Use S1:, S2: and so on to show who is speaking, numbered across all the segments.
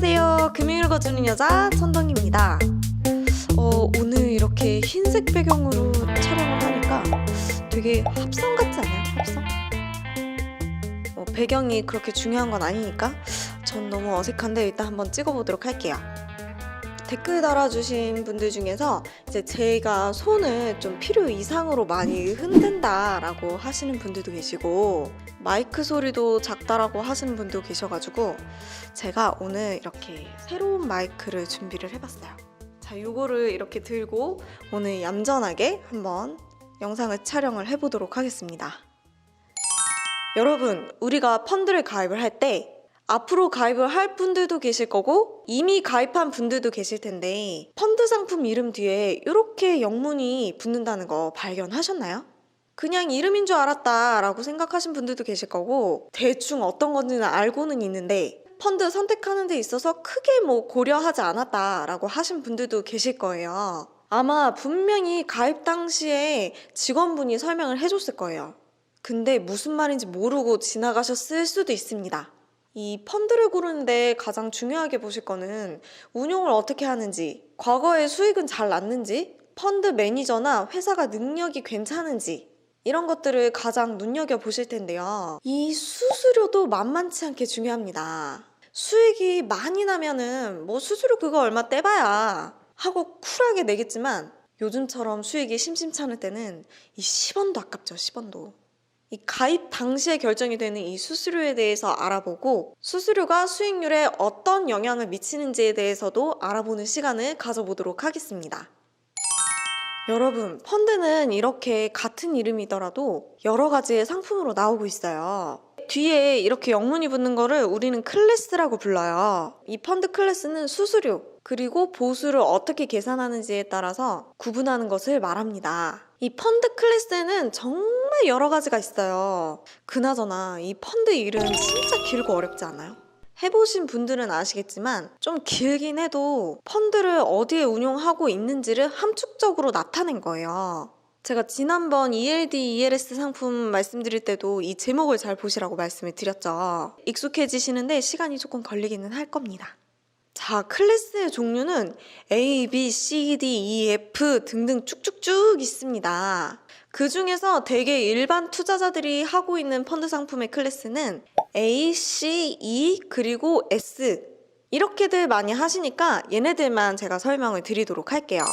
S1: 안녕하세요. 금요일 거주는 여자 천덩입니다. 오늘 이렇게 흰색 배경으로 촬영을 하니까 되게 합성 같지 않아요? 합성? 배경이 그렇게 중요한 건 아니니까 전 너무 어색한데 일단 한번 찍어보도록 할게요. 댓글 달아주신 분들 중에서 이제 제가 손을 좀 필요 이상으로 많이 흔든다라고 하시는 분들도 계시고 마이크 소리도 작다라고 하시는 분도 계셔가지고 제가 오늘 이렇게 새로운 마이크를 준비를 해봤어요. 자, 요거를 이렇게 들고 오늘 얌전하게 한번 영상을 촬영을 해보도록 하겠습니다. 여러분, 우리가 펀드를 가입을 할 때 앞으로 가입을 할 분들도 계실 거고 이미 가입한 분들도 계실 텐데 펀드 상품 이름 뒤에 이렇게 영문이 붙는다는 거 발견하셨나요? 그냥 이름인 줄 알았다 라고 생각하신 분들도 계실 거고 대충 어떤 건지는 알고는 있는데 펀드 선택하는 데 있어서 크게 고려하지 않았다 라고 하신 분들도 계실 거예요. 아마 분명히 가입 당시에 직원분이 설명을 해줬을 거예요. 근데 무슨 말인지 모르고 지나가셨을 수도 있습니다. 이 펀드를 고르는데 가장 중요하게 보실 거는 운용을 어떻게 하는지, 과거에 수익은 잘 났는지, 펀드 매니저나 회사가 능력이 괜찮은지 이런 것들을 가장 눈여겨보실 텐데요. 이 수수료도 만만치 않게 중요합니다. 수익이 많이 나면은 수수료 그거 얼마 떼봐야 하고 쿨하게 내겠지만 요즘처럼 수익이 심심찮을 때는 이 10원도 아깝죠. 10원도. 이 가입 당시에 결정이 되는 이 수수료에 대해서 알아보고 수수료가 수익률에 어떤 영향을 미치는지에 대해서도 알아보는 시간을 가져보도록 하겠습니다. 여러분, 펀드는 이렇게 같은 이름이더라도 여러 가지의 상품으로 나오고 있어요. 뒤에 이렇게 영문이 붙는 거를 우리는 클래스라고 불러요. 이 펀드 클래스는 수수료 그리고 보수를 어떻게 계산하는지에 따라서 구분하는 것을 말합니다. 이 펀드 클래스에는 정말 여러 가지가 있어요. 그나저나 이 펀드 이름 진짜 길고 어렵지 않아요? 해보신 분들은 아시겠지만 좀 길긴 해도 펀드를 어디에 운용하고 있는지를 함축적으로 나타낸 거예요. 제가 지난번 ELD, ELS 상품 말씀드릴 때도 이 제목을 잘 보시라고 말씀을 드렸죠. 익숙해지시는데 시간이 조금 걸리기는 할 겁니다. 자, 클래스의 종류는 A, B, C, D, E, F 등등 쭉쭉쭉 있습니다. 그 중에서 대개 일반 투자자들이 하고 있는 펀드 상품의 클래스는 A, C, E 그리고 S 이렇게들 많이 하시니까 얘네들만 제가 설명을 드리도록 할게요.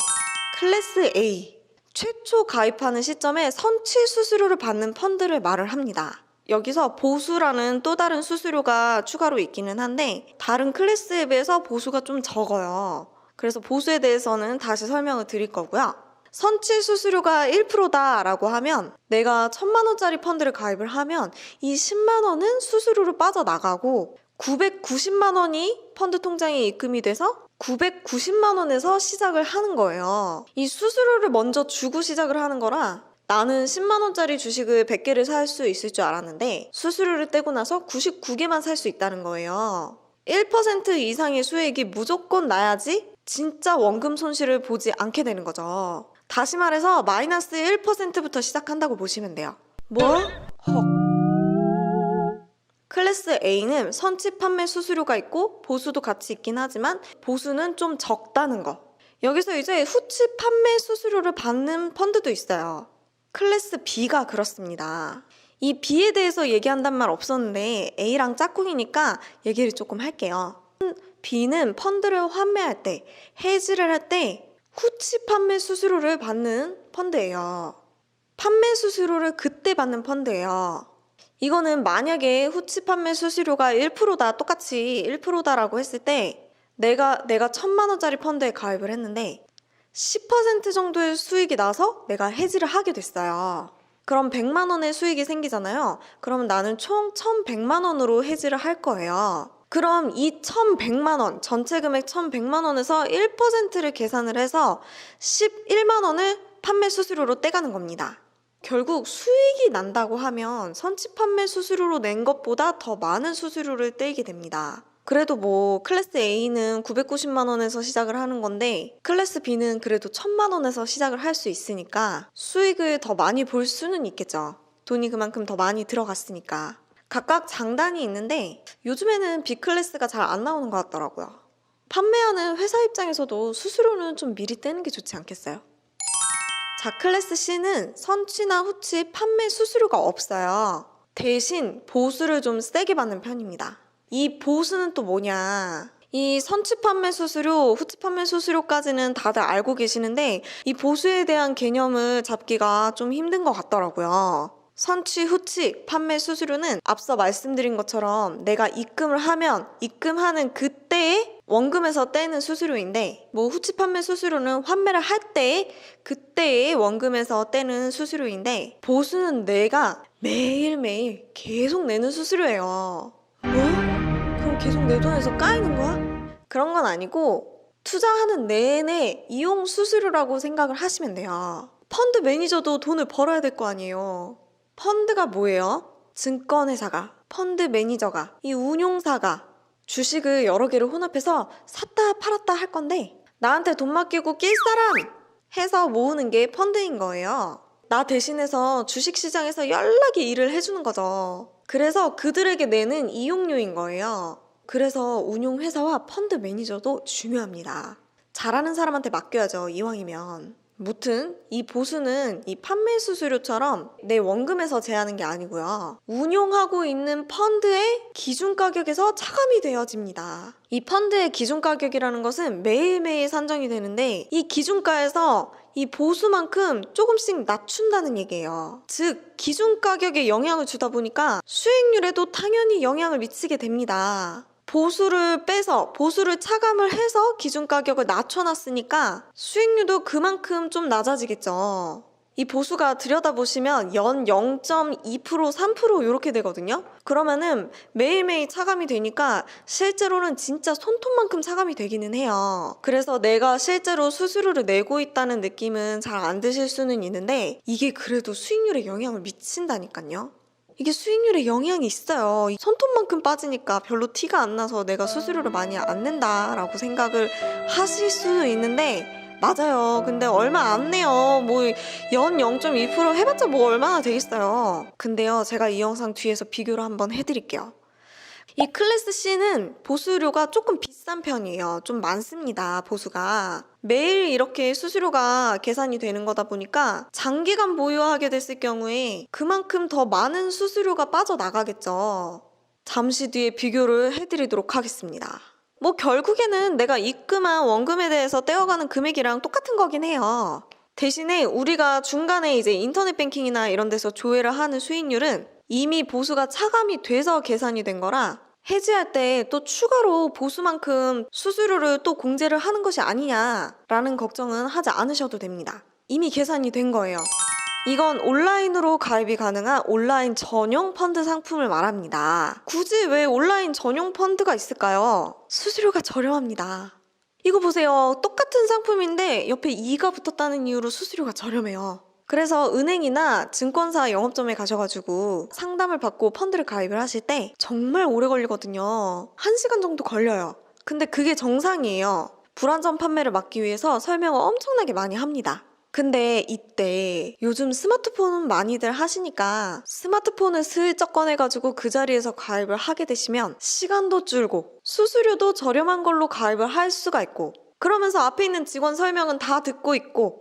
S1: 클래스 A, 최초 가입하는 시점에 선취 수수료를 받는 펀드를 말을 합니다. 여기서 보수라는 또 다른 수수료가 추가로 있기는 한데 다른 클래스에 비해서 보수가 좀 적어요. 그래서 보수에 대해서는 다시 설명을 드릴 거고요. 선취 수수료가 1%다 라고 하면 내가 1000만 원짜리 펀드를 가입을 하면 이 10만 원은 수수료로 빠져나가고 990만 원이 펀드 통장에 입금이 돼서 990만 원에서 시작을 하는 거예요. 이 수수료를 먼저 주고 시작을 하는 거라 나는 10만 원짜리 주식을 100개를 살 수 있을 줄 알았는데 수수료를 떼고 나서 99개만 살 수 있다는 거예요. 1% 이상의 수익이 무조건 나야지 진짜 원금 손실을 보지 않게 되는 거죠. 다시 말해서 마이너스 1%부터 시작한다고 보시면 돼요. 뭐? 헉. 클래스 A는 선취 판매 수수료가 있고 보수도 같이 있긴 하지만 보수는 좀 적다는 거. 여기서 이제 후치 판매 수수료를 받는 펀드도 있어요. 클래스 B가 그렇습니다. 이 B에 대해서 얘기한단 말 없었는데 A랑 짝꿍이니까 얘기를 조금 할게요. B는 펀드를 환매할 때, 해지를 할 때 후치 판매 수수료를 받는 펀드예요. 판매 수수료를 그때 받는 펀드예요. 이거는 만약에 후치 판매 수수료가 1%다, 똑같이 1%다라고 했을 때 내가 1000만 원짜리 펀드에 가입을 했는데 10% 정도의 수익이 나서 내가 해지를 하게 됐어요. 그럼 100만 원의 수익이 생기잖아요. 그러면 나는 총 1100만 원으로 해지를 할 거예요. 그럼 이 1100만 원, 전체 금액 1100만 원에서 1%를 계산을 해서 11만 원을 판매 수수료로 떼가는 겁니다. 결국 수익이 난다고 하면 선취 판매 수수료로 낸 것보다 더 많은 수수료를 떼게 됩니다. 그래도 클래스 A는 990만 원에서 시작을 하는 건데 클래스 B는 그래도 1000만 원에서 시작을 할 수 있으니까 수익을 더 많이 볼 수는 있겠죠. 돈이 그만큼 더 많이 들어갔으니까. 각각 장단이 있는데 요즘에는 B클래스가 잘 안 나오는 것 같더라고요. 판매하는 회사 입장에서도 수수료는 좀 미리 떼는 게 좋지 않겠어요? 자, 클래스 C는 선취나 후취 판매 수수료가 없어요. 대신 보수를 좀 세게 받는 편입니다. 이 보수는 또 뭐냐? 이 선취 판매 수수료, 후취 판매 수수료까지는 다들 알고 계시는데 이 보수에 대한 개념을 잡기가 좀 힘든 것 같더라고요. 선취, 후취, 판매 수수료는 앞서 말씀드린 것처럼 내가 입금을 하면 입금하는 그때의 원금에서 떼는 수수료인데 뭐 후취 판매 수수료는 환매를 할 때 그때의 원금에서 떼는 수수료인데 보수는 내가 매일매일 계속 내는 수수료예요. 뭐? 그럼 계속 내 돈에서 까이는 거야? 그런 건 아니고 투자하는 내내 이용 수수료라고 생각을 하시면 돼요. 펀드 매니저도 돈을 벌어야 될 거 아니에요. 펀드가 뭐예요? 증권회사가, 펀드 매니저가, 이 운용사가 주식을 여러 개를 혼합해서 샀다 팔았다 할 건데 나한테 돈 맡기고 낄 사람 해서 모으는 게 펀드인 거예요. 나 대신해서 주식시장에서 연락이 일을 해주는 거죠. 그래서 그들에게 내는 이용료인 거예요. 그래서 운용회사와 펀드 매니저도 중요합니다. 잘하는 사람한테 맡겨야죠, 이왕이면. 무튼 이 보수는 이 판매 수수료처럼 내 원금에서 제하는 게 아니고요. 운용하고 있는 펀드의 기준 가격에서 차감이 되어집니다. 이 펀드의 기준 가격이라는 것은 매일매일 산정이 되는데 이 기준가에서 이 보수만큼 조금씩 낮춘다는 얘기예요. 즉 기준 가격에 영향을 주다 보니까 수익률에도 당연히 영향을 미치게 됩니다. 보수를 빼서 보수를 차감을 해서 기준 가격을 낮춰놨으니까 수익률도 그만큼 좀 낮아지겠죠. 이 보수가 들여다보시면 연 0.2%, 3% 이렇게 되거든요. 그러면은 매일매일 차감이 되니까 실제로는 진짜 손톱만큼 차감이 되기는 해요. 그래서 내가 실제로 수수료를 내고 있다는 느낌은 잘 안 드실 수는 있는데 이게 그래도 수익률에 영향을 미친다니까요. 이게 수익률에 영향이 있어요. 손톱만큼 빠지니까 별로 티가 안 나서 내가 수수료를 많이 안 낸다라고 생각을 하실 수 있는데 맞아요. 근데 얼마 안 내요. 뭐 연 0.2% 해봤자 뭐 얼마나 되겠어요. 근데요, 제가 이 영상 뒤에서 비교를 한번 해드릴게요. 이 클래스 C는 보수료가 조금 비싼 편이에요. 좀 많습니다, 보수가. 매일 이렇게 수수료가 계산이 되는 거다 보니까 장기간 보유하게 됐을 경우에 그만큼 더 많은 수수료가 빠져나가겠죠. 잠시 뒤에 비교를 해드리도록 하겠습니다. 뭐 결국에는 내가 입금한 원금에 대해서 떼어가는 금액이랑 똑같은 거긴 해요. 대신에 우리가 중간에 이제 인터넷 뱅킹이나 이런 데서 조회를 하는 수익률은 이미 보수가 차감이 돼서 계산이 된 거라 해지할 때 또 추가로 보수만큼 수수료를 또 공제를 하는 것이 아니냐라는 걱정은 하지 않으셔도 됩니다. 이미 계산이 된 거예요. 이건 온라인으로 가입이 가능한 온라인 전용 펀드 상품을 말합니다. 굳이 왜 온라인 전용 펀드가 있을까요? 수수료가 저렴합니다. 이거 보세요. 똑같은 상품인데 옆에 2가 붙었다는 이유로 수수료가 저렴해요. 그래서 은행이나 증권사 영업점에 가셔가지고 상담을 받고 펀드를 가입을 하실 때 정말 오래 걸리거든요. 1시간 정도 걸려요. 근데 그게 정상이에요. 불안전 판매를 막기 위해서 설명을 엄청나게 많이 합니다. 근데 이때 요즘 스마트폰은 많이들 하시니까 스마트폰을 슬쩍 꺼내가지고 그 자리에서 가입을 하게 되시면 시간도 줄고 수수료도 저렴한 걸로 가입을 할 수가 있고 그러면서 앞에 있는 직원 설명은 다 듣고 있고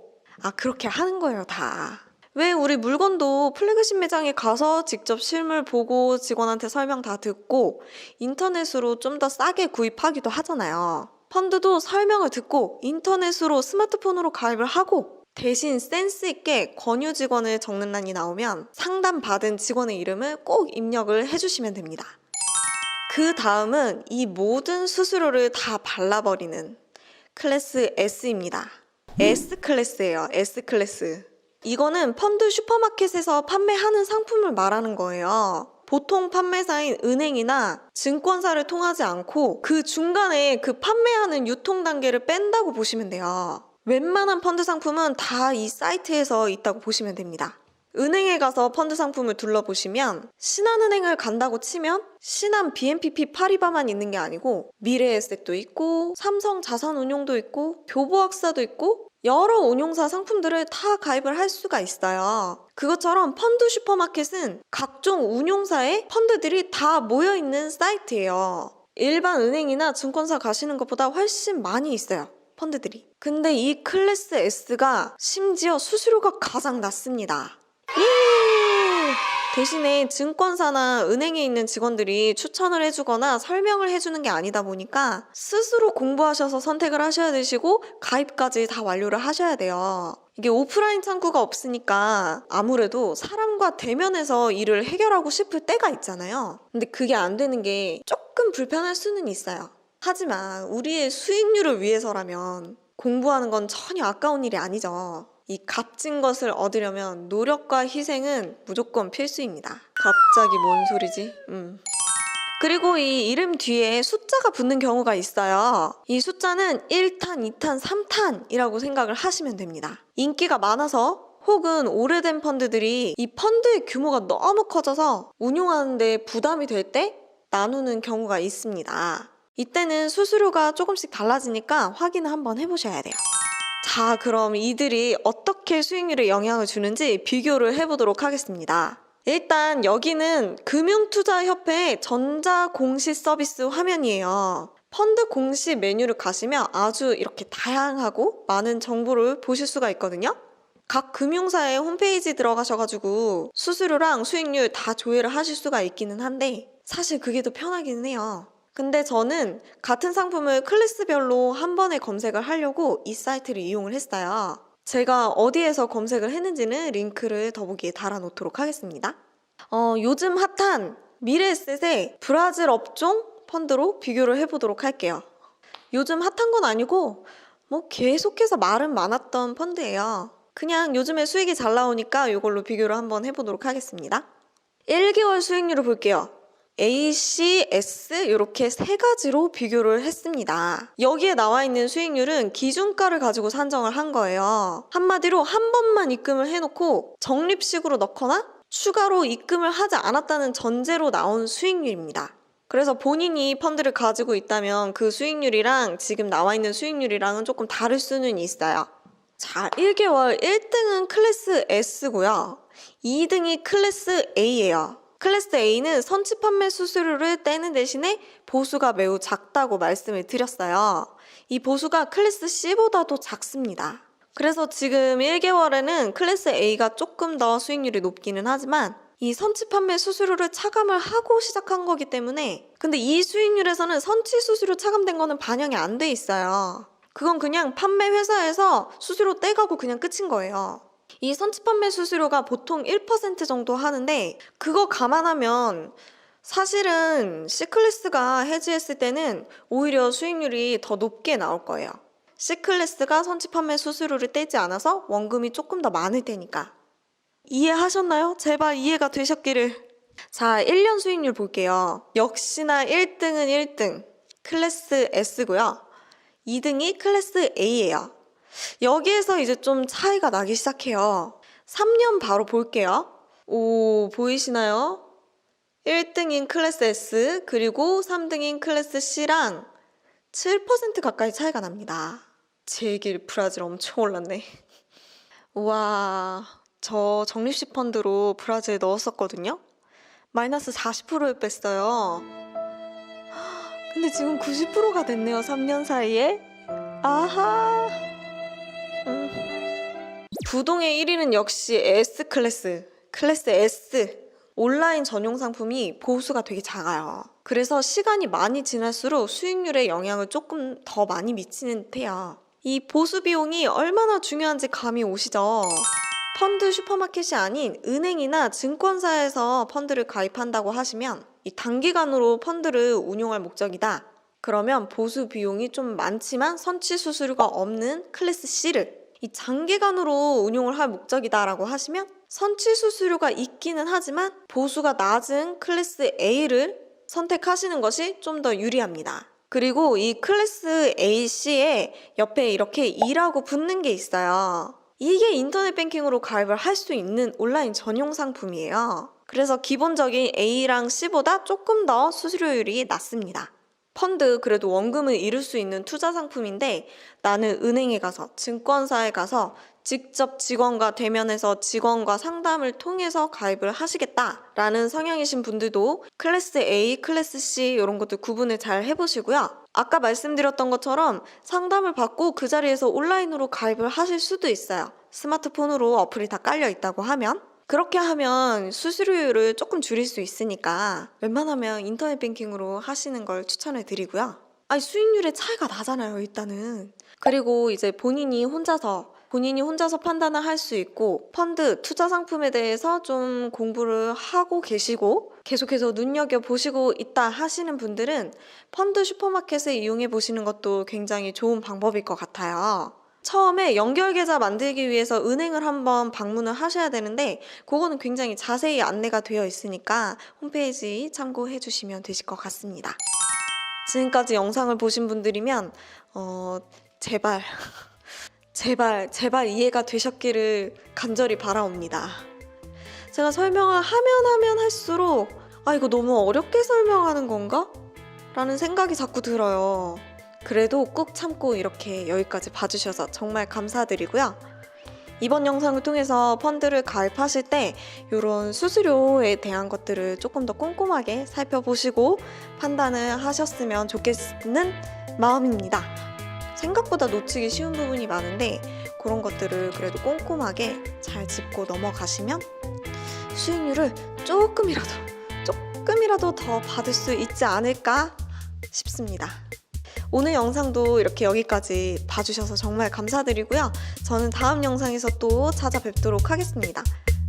S1: 그렇게 하는 거예요, 다. 왜 우리 물건도 플래그십 매장에 가서 직접 실물 보고 직원한테 설명 다 듣고 인터넷으로 좀 더 싸게 구입하기도 하잖아요. 펀드도 설명을 듣고 인터넷으로 스마트폰으로 가입을 하고 대신 센스 있게 권유 직원을 적는欄이 나오면 상담받은 직원의 이름을 꼭 입력을 해주시면 됩니다. 그 다음은 이 모든 수수료를 다 발라버리는 클래스 S입니다. S클래스예요. S클래스. 이거는 펀드 슈퍼마켓에서 판매하는 상품을 말하는 거예요. 보통 판매사인 은행이나 증권사를 통하지 않고 그 중간에 그 판매하는 유통 단계를 뺀다고 보시면 돼요. 웬만한 펀드 상품은 다 이 사이트에서 있다고 보시면 됩니다. 은행에 가서 펀드 상품을 둘러보시면 신한은행을 간다고 치면 신한 BNPP 파리바만 있는 게 아니고 미래에셋도 있고 삼성자산운용도 있고 교보학사도 있고 여러 운용사 상품들을 다 가입을 할 수가 있어요. 그것처럼 펀드 슈퍼마켓은 각종 운용사의 펀드들이 다 모여있는 사이트예요. 일반 은행이나 증권사 가시는 것보다 훨씬 많이 있어요, 펀드들이. 근데 이 클래스 S가 심지어 수수료가 가장 낮습니다. 예! 대신에 증권사나 은행에 있는 직원들이 추천을 해주거나 설명을 해주는 게 아니다 보니까 스스로 공부하셔서 선택을 하셔야 되시고 가입까지 다 완료를 하셔야 돼요. 이게 오프라인 창구가 없으니까 아무래도 사람과 대면해서 일을 해결하고 싶을 때가 있잖아요. 근데 그게 안 되는 게 조금 불편할 수는 있어요. 하지만 우리의 수익률을 위해서라면 공부하는 건 전혀 아까운 일이 아니죠. 이 값진 것을 얻으려면 노력과 희생은 무조건 필수입니다. 갑자기 뭔 소리지? 그리고 이 이름 뒤에 숫자가 붙는 경우가 있어요. 이 숫자는 1탄, 2탄, 3탄이라고 생각을 하시면 됩니다. 인기가 많아서 혹은 오래된 펀드들이 이 펀드의 규모가 너무 커져서 운용하는데 부담이 될 때 나누는 경우가 있습니다. 이때는 수수료가 조금씩 달라지니까 확인을 한번 해보셔야 돼요. 자, 그럼 이들이 어떻게 수익률에 영향을 주는지 비교를 해보도록 하겠습니다. 일단 여기는 금융투자협회의 전자공시 서비스 화면이에요. 펀드 공시 메뉴를 가시면 아주 이렇게 다양하고 많은 정보를 보실 수가 있거든요. 각 금융사의 홈페이지 들어가셔가지고 수수료랑 수익률 다 조회를 하실 수가 있기는 한데 사실 그게 더 편하기는 해요. 근데 저는 같은 상품을 클래스별로 한 번에 검색을 하려고 이 사이트를 이용을 했어요. 제가 어디에서 검색을 했는지는 링크를 더보기에 달아놓도록 하겠습니다. 요즘 핫한 미래에셋의 브라질 업종 펀드로 비교를 해보도록 할게요. 요즘 핫한 건 아니고 계속해서 말은 많았던 펀드예요. 그냥 요즘에 수익이 잘 나오니까 이걸로 비교를 한번 해보도록 하겠습니다. 1개월 수익률을 볼게요. A, C, S 이렇게 세 가지로 비교를 했습니다. 여기에 나와 있는 수익률은 기준가를 가지고 산정을 한 거예요. 한마디로 한 번만 입금을 해놓고 적립식으로 넣거나 추가로 입금을 하지 않았다는 전제로 나온 수익률입니다. 그래서 본인이 펀드를 가지고 있다면 그 수익률이랑 지금 나와 있는 수익률이랑은 조금 다를 수는 있어요. 자, 1개월 1등은 클래스 S고요. 2등이 클래스 A예요. 클래스 A는 선취 판매 수수료를 떼는 대신에 보수가 매우 작다고 말씀을 드렸어요. 이 보수가 클래스 C보다도 작습니다. 그래서 지금 1개월에는 클래스 A가 조금 더 수익률이 높기는 하지만 이 선취 판매 수수료를 차감을 하고 시작한 거기 때문에 근데 이 수익률에서는 선취 수수료 차감된 거는 반영이 안 돼 있어요. 그건 그냥 판매 회사에서 수수료 떼가고 그냥 끝인 거예요. 이 선취 판매 수수료가 보통 1% 정도 하는데 그거 감안하면 사실은 C클래스가 해지했을 때는 오히려 수익률이 더 높게 나올 거예요. C클래스가 선취 판매 수수료를 떼지 않아서 원금이 조금 더 많을 테니까. 이해하셨나요? 제발 이해가 되셨기를. 자, 1년 수익률 볼게요. 역시나 1등은 1등 클래스 S고요. 2등이 클래스 A예요. 여기에서 이제 좀 차이가 나기 시작해요. 3년 바로 볼게요. 오, 보이시나요? 1등인 클래스 S 그리고 3등인 클래스 C랑 7% 가까이 차이가 납니다. 제 얘기를 브라질 엄청 올랐네. 우와, 저 적립식 펀드로 브라질 넣었었거든요. 마이너스 40%를 뺐어요. 근데 지금 90%가 됐네요. 3년 사이에. 아하. 부동의 1위는 역시 S클래스, 클래스 S. 온라인 전용 상품이 보수가 되게 작아요. 그래서 시간이 많이 지날수록 수익률에 영향을 조금 더 많이 미치는 듯해요. 이 보수 비용이 얼마나 중요한지 감이 오시죠? 펀드 슈퍼마켓이 아닌 은행이나 증권사에서 펀드를 가입한다고 하시면 이 단기간으로 펀드를 운용할 목적이다. 그러면 보수 비용이 좀 많지만 선취 수수료가 없는 클래스 C를 이 장기간으로 운용을 할 목적이다라고 하시면 선취 수수료가 있기는 하지만 보수가 낮은 클래스 A를 선택하시는 것이 좀 더 유리합니다. 그리고 이 클래스 AC에 옆에 이렇게 E라고 붙는 게 있어요. 이게 인터넷 뱅킹으로 가입을 할 수 있는 온라인 전용 상품이에요. 그래서 기본적인 A랑 C보다 조금 더 수수료율이 낮습니다. 펀드 그래도 원금을 잃을 수 있는 투자 상품인데 나는 은행에 가서 증권사에 가서 직접 직원과 대면해서 직원과 상담을 통해서 가입을 하시겠다라는 성향이신 분들도 클래스 A, 클래스 C 이런 것들 구분을 잘 해보시고요. 아까 말씀드렸던 것처럼 상담을 받고 그 자리에서 온라인으로 가입을 하실 수도 있어요. 스마트폰으로 어플이 다 깔려 있다고 하면. 그렇게 하면 수수료율을 조금 줄일 수 있으니까 웬만하면 인터넷 뱅킹으로 하시는 걸 추천을 드리고요. 아니, 수익률의 차이가 나잖아요, 일단은. 그리고 이제 본인이 혼자서 판단을 할 수 있고 펀드, 투자 상품에 대해서 좀 공부를 하고 계시고 계속해서 눈여겨보시고 있다 하시는 분들은 펀드 슈퍼마켓을 이용해 보시는 것도 굉장히 좋은 방법일 것 같아요. 처음에 연결 계좌 만들기 위해서 은행을 한번 방문을 하셔야 되는데 그거는 굉장히 자세히 안내가 되어 있으니까 홈페이지 참고해 주시면 되실 것 같습니다. 지금까지 영상을 보신 분들이면 제발 이해가 되셨기를 간절히 바라옵니다. 제가 설명을 하면 할수록 이거 너무 어렵게 설명하는 건가? 라는 생각이 자꾸 들어요. 그래도 꾹 참고 이렇게 여기까지 봐주셔서 정말 감사드리고요. 이번 영상을 통해서 펀드를 가입하실 때 이런 수수료에 대한 것들을 조금 더 꼼꼼하게 살펴보시고 판단을 하셨으면 좋겠는 마음입니다. 생각보다 놓치기 쉬운 부분이 많은데 그런 것들을 그래도 꼼꼼하게 잘 짚고 넘어가시면 수익률을 조금이라도 더 받을 수 있지 않을까 싶습니다. 오늘 영상도 이렇게 여기까지 봐주셔서 정말 감사드리고요. 저는 다음 영상에서 또 찾아뵙도록 하겠습니다.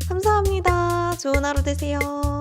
S1: 감사합니다. 좋은 하루 되세요.